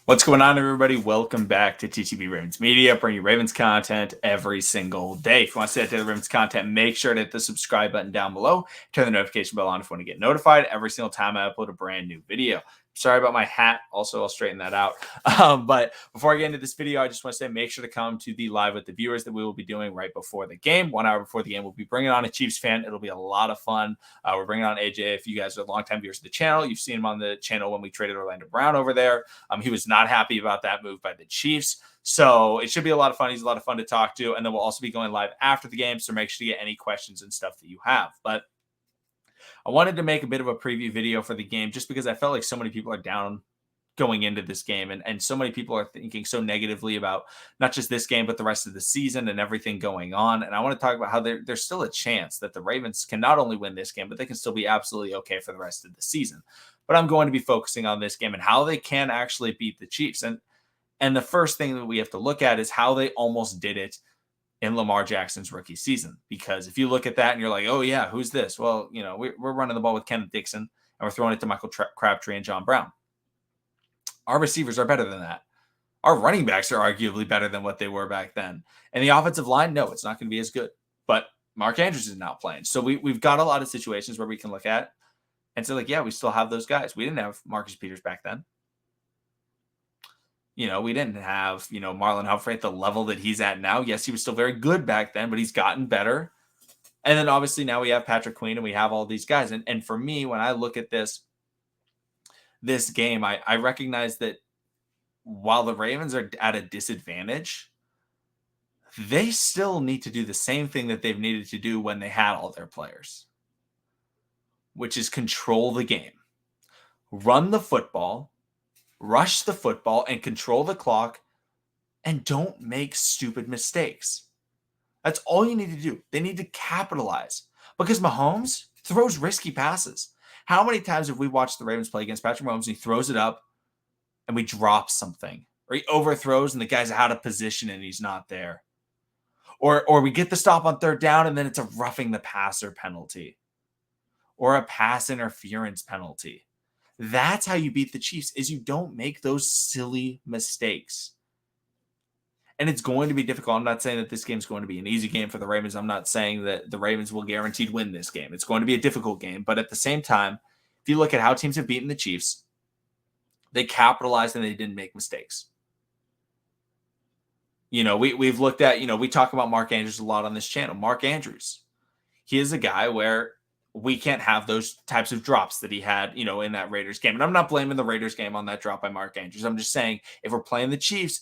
What's going on, everybody? Welcome back to TTB Ravens Media, bringing you Ravens content every single day. If you want to stay updated with Ravens content, make sure to hit the subscribe button down below. Turn the notification bell on if you want to get notified every single time I upload a brand new video. Sorry about my hat. Also, I'll straighten that out. But before I get into this video, I just want to say make sure to come to the live with the viewers that we will be doing right before the game. 1 hour before the game, we'll be bringing on a Chiefs fan. It'll be a lot of fun. We're bringing on AJ. If you guys are longtime viewers of the channel, you've seen him on the channel when we traded Orlando Brown over there. He was not happy about that move by the Chiefs. So it should be a lot of fun. He's a lot of fun to talk to. And then we'll also be going live after the game. So make sure to get any questions and stuff that you have. But I wanted to make a bit of a preview video for the game just because I felt like so many people are down going into this game. And so many people are thinking so negatively about not just this game, but the rest of the season and everything going on. And I want to talk about how there's still a chance that the Ravens can not only win this game, but they can still be absolutely okay for the rest of the season. But I'm going to be focusing on this game and how they can actually beat the Chiefs. And the first thing that we have to look at is how they almost did it in Lamar Jackson's rookie season. Because if you look at that and you're like, oh, yeah, who's this? Well, we're running the ball with Kenneth Dixon and we're throwing it to Michael Crabtree and John Brown. Our receivers are better than that. Our running backs are arguably better than what they were back then. And the offensive line, no, it's not going to be as good. But Mark Andrews is not playing. So we've got a lot of situations where we can look at and say, like, yeah, we still have those guys. We didn't have Marcus Peters back then. We didn't have, Marlon Humphrey at the level that he's at now. Yes, he was still very good back then, but he's gotten better. And then obviously now we have Patrick Queen and we have all these guys. And for me, when I look at this game, I recognize that while the Ravens are at a disadvantage, they still need to do the same thing that they've needed to do when they had all their players, which is control the game, run the football, rush the football, and control the clock, and don't make stupid mistakes. That's all you need to do. They need to capitalize because Mahomes throws risky passes. How many times have we watched the Ravens play against Patrick Mahomes and he throws it up and we drop something, or he overthrows and the guy's out of position and he's not there, or we get the stop on third down and then it's a roughing the passer penalty or a pass interference penalty. That's how you beat the Chiefs, is you don't make those silly mistakes. And it's going to be difficult. I'm not saying that this game is going to be an easy game for the Ravens. I'm not saying that the Ravens will guaranteed win this game. It's going to be a difficult game. But at the same time, if you look at how teams have beaten the Chiefs, they capitalized and they didn't make mistakes. We've looked at, we talk about Mark Andrews a lot on this channel. Mark Andrews, he is a guy where we can't have those types of drops that he had, in that Raiders game. And I'm not blaming the Raiders game on that drop by Mark Andrews. I'm just saying if we're playing the Chiefs,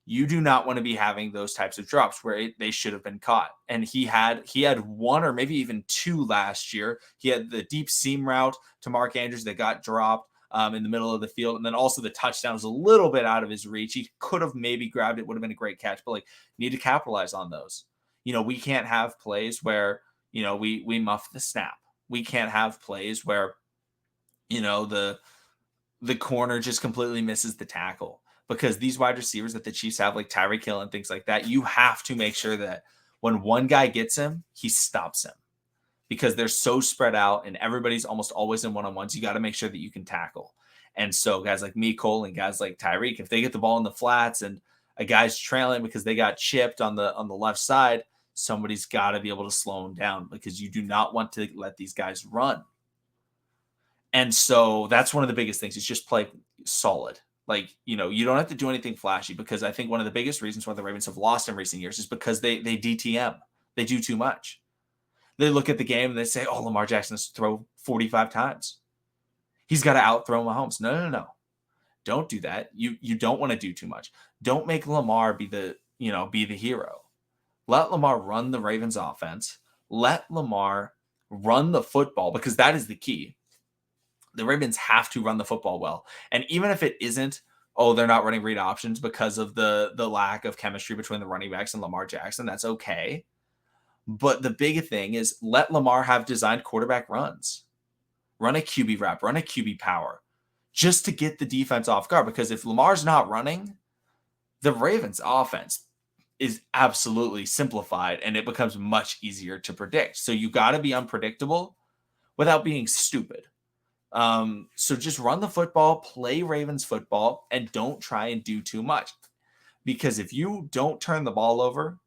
you do not want to be having those types of drops where they should have been caught. And he had one or maybe even two last year. He had the deep seam route to Mark Andrews that got dropped in the middle of the field. And then also the touchdown was a little bit out of his reach. He could have maybe grabbed it, would have been a great catch, but you need to capitalize on those. We can't have plays where, we muff the snap. We can't have plays where, the corner just completely misses the tackle. Because these wide receivers that the Chiefs have, like Tyreek Hill and things like that, you have to make sure that when one guy gets him, he stops him. Because they're so spread out and everybody's almost always in one-on-ones. You got to make sure that you can tackle. And so guys like Mecole and guys like Tyreek, if they get the ball in the flats and a guy's trailing because they got chipped on the left side, somebody's got to be able to slow them down because you do not want to let these guys run. And so that's one of the biggest things is just play solid. You don't have to do anything flashy because I think one of the biggest reasons why the Ravens have lost in recent years is because they DTM. They do too much. They look at the game and they say, oh, Lamar Jackson has to throw 45 times. He's got to outthrow Mahomes. No. Don't do that. You don't want to do too much. Don't make Lamar be the hero. Let Lamar run the Ravens offense. Let Lamar run the football because that is the key. The Ravens have to run the football well. And even if it isn't, they're not running read options because of the lack of chemistry between the running backs and Lamar Jackson, that's okay. But the big thing is let Lamar have designed quarterback runs. Run a QB wrap, run a QB power, just to get the defense off guard. Because if Lamar's not running, the Ravens offense is absolutely simplified and it becomes much easier to predict. So you got to be unpredictable without being stupid. So just run the football, play Ravens football, and don't try and do too much. Because if you don't turn the ball over,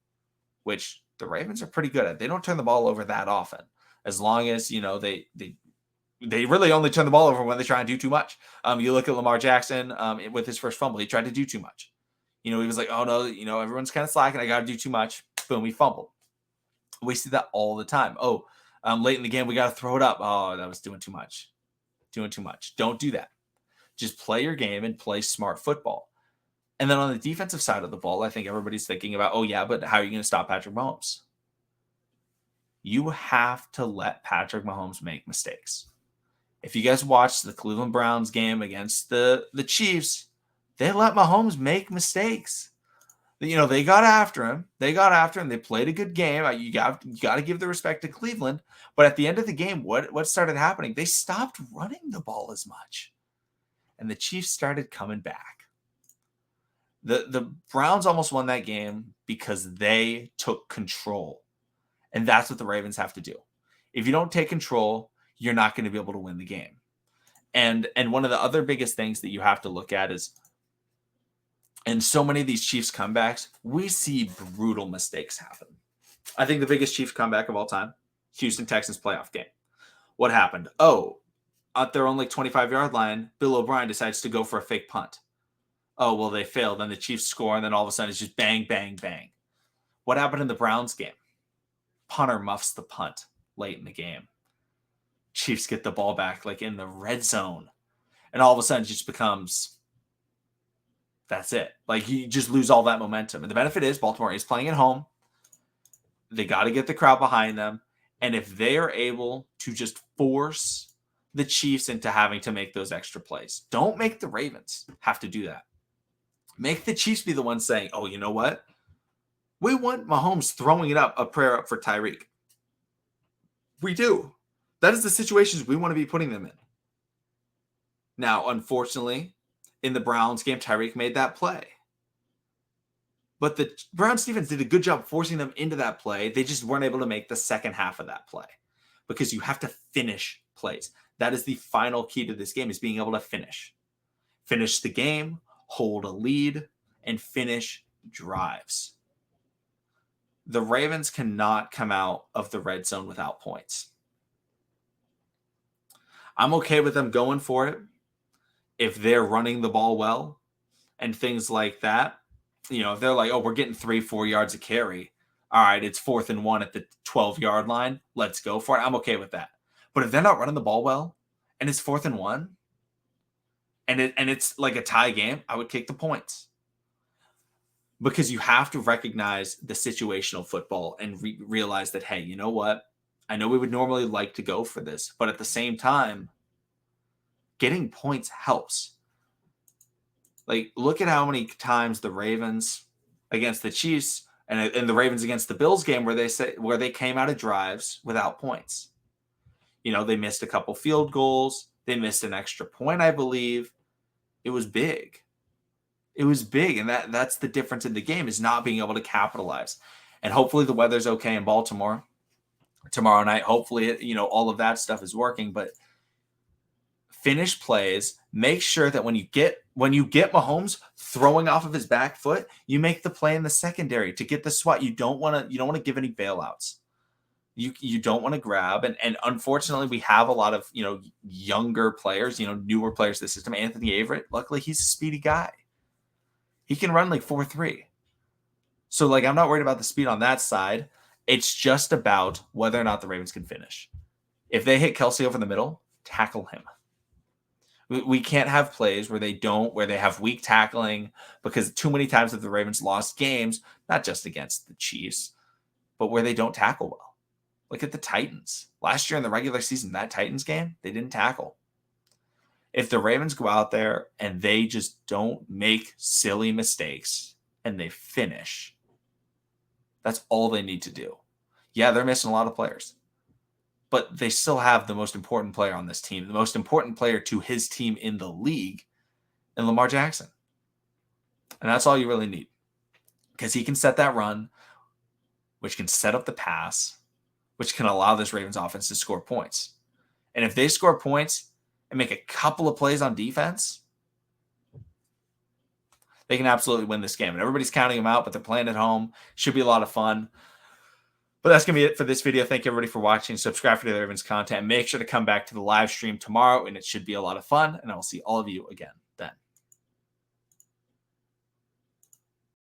which the Ravens are pretty good at, they don't turn the ball over that often. As long as they really only turn the ball over when they try and do too much. You look at Lamar Jackson with his first fumble, he tried to do too much. He was like, oh no, everyone's kind of slacking. I got to do too much. Boom, he fumbled. We see that all the time. Oh, late in the game, we got to throw it up. Oh, that was doing too much. Doing too much. Don't do that. Just play your game and play smart football. And then on the defensive side of the ball, I think everybody's thinking about, oh yeah, but how are you going to stop Patrick Mahomes? You have to let Patrick Mahomes make mistakes. If you guys watched the Cleveland Browns game against the Chiefs, they let Mahomes make mistakes. They got after him. They played a good game. You got to give the respect to Cleveland. But at the end of the game, what started happening? They stopped running the ball as much. And the Chiefs started coming back. The Browns almost won that game because they took control. And that's what the Ravens have to do. If you don't take control, you're not going to be able to win the game. And one of the other biggest things that you have to look at is, in so many of these Chiefs comebacks, we see brutal mistakes happen. I think the biggest Chiefs comeback of all time, Houston Texans playoff game. What happened? Oh, at their own 25-yard line, Bill O'Brien decides to go for a fake punt. Oh, well, they failed. Then the Chiefs score, and then all of a sudden it's just bang, bang, bang. What happened in the Browns game? Punter muffs the punt late in the game. Chiefs get the ball back in the red zone. And all of a sudden it just becomes, that's it. You just lose all that momentum. And the benefit is Baltimore is playing at home. They got to get the crowd behind them. And if they are able to just force the Chiefs into having to make those extra plays, don't make the Ravens have to do that. Make the Chiefs be the ones saying, oh, you know what? We want Mahomes throwing it up, a prayer up for Tyreek. We do. That is the situations we want to be putting them in. Now, unfortunately, in the Browns game, Tyreek made that play. But the Browns defense did a good job forcing them into that play. They just weren't able to make the second half of that play because you have to finish plays. That is the final key to this game, is being able to finish. Finish the game, hold a lead, and finish drives. The Ravens cannot come out of the red zone without points. I'm okay with them going for it if they're running the ball well and things like that. If they're like, oh, we're getting 3-4 yards a carry. All right, it's 4th and 1 at the 12-yard line. Let's go for it. I'm okay with that. But if they're not running the ball well and it's 4th and 1 and it's like a tie game, I would kick the points. Because you have to recognize the situational football and realize that, hey, you know what? I know we would normally like to go for this, but at the same time, getting points helps. Look at how many times the Ravens against the Chiefs and the Ravens against the Bills game where they came out of drives without points. They missed a couple field goals. They missed an extra point, I believe. It was big. And that's the difference in the game, is not being able to capitalize. And hopefully the weather's okay in Baltimore tomorrow night. Hopefully, all of that stuff is working. But finish plays. Make sure that when you get Mahomes throwing off of his back foot, you make the play in the secondary to get the swat. You don't want to give any bailouts. You don't want to grab. And unfortunately, we have a lot of younger players, newer players to the system. Anthony Averett, luckily, he's a speedy guy. He can run 4.3. So I'm not worried about the speed on that side. It's just about whether or not the Ravens can finish. If they hit Kelce over the middle, tackle him. We can't have plays where they have weak tackling, because too many times have the Ravens lost games, not just against the Chiefs, but where they don't tackle well. Look at the Titans. Last year in the regular season, that Titans game, they didn't tackle. If the Ravens go out there and they just don't make silly mistakes and they finish, that's all they need to do. Yeah, they're missing a lot of players, but they still have the most important player on this team, the most important player to his team in the league, and Lamar Jackson. And that's all you really need, because he can set that run, which can set up the pass, which can allow this Ravens offense to score points. And if they score points, and make a couple of plays on defense, they can absolutely win this game. And everybody's counting them out, but they're playing at home. Should be a lot of fun. But that's going to be it for this video. Thank you, everybody, for watching. Subscribe for daily Ravens content. Make sure to come back to the live stream tomorrow, and it should be a lot of fun. And I will see all of you again.